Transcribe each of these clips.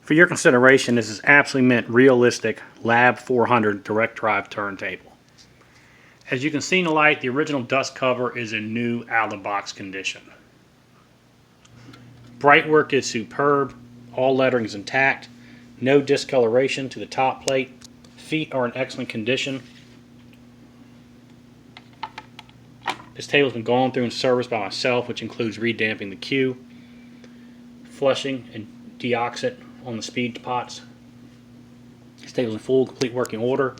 For your consideration, this is absolutely mint realistic Lab 400 direct drive turntable. As you can see in the light, the original dust cover is in new out-of-the-box condition. Brightwork is superb. All lettering is intact. No discoloration to the top plate. Feet are in excellent condition. This table has been gone through and serviced by myself, which includes redamping the cue, flushing and deoxit on the speed pots. This table is in full, complete working order.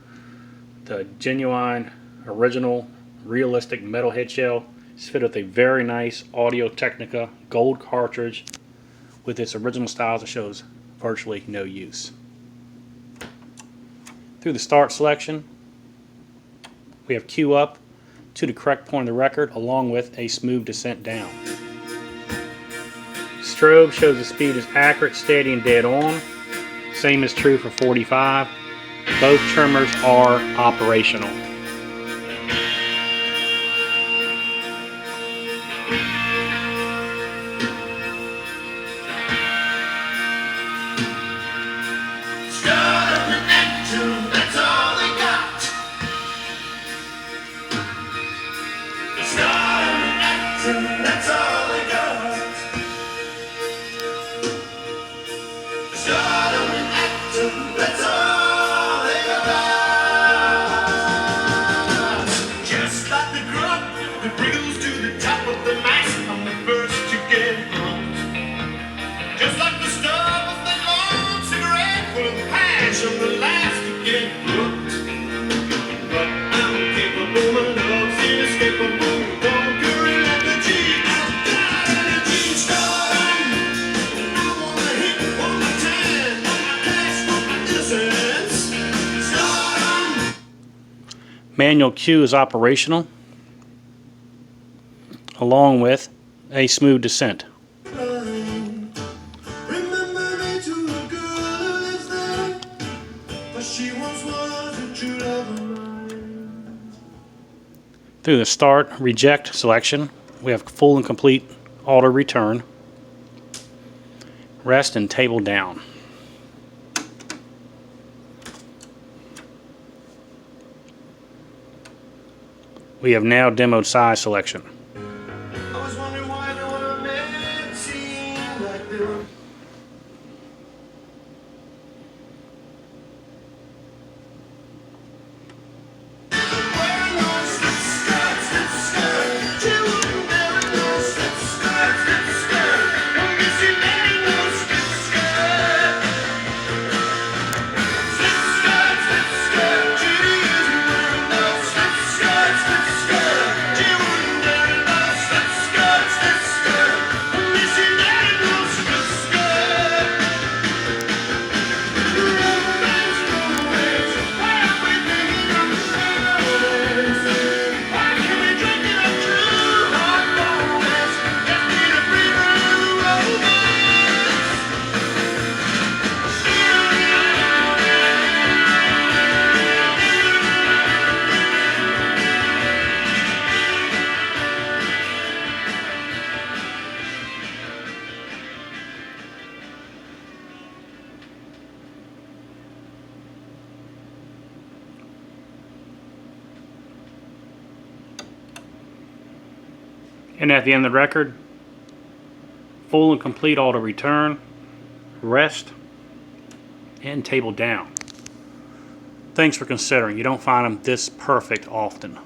The genuine, original, realistic metal head shell is fitted with a very nice Audio-Technica gold cartridge with its original styles that shows virtually no use. Through the start selection, we have cue up to the correct point of the record along with a smooth descent down. Strobe shows the speed is accurate, steady, and dead on. Same is true for 45. Both trimmers are operational. Manual cue is operational, along with a smooth descent. Through the start, reject selection, we have full and complete auto return, rest and table down. We have now demoed size selection. And at the end of the record, full and complete auto return, rest, and table down. Thanks for considering. You don't find them this perfect often.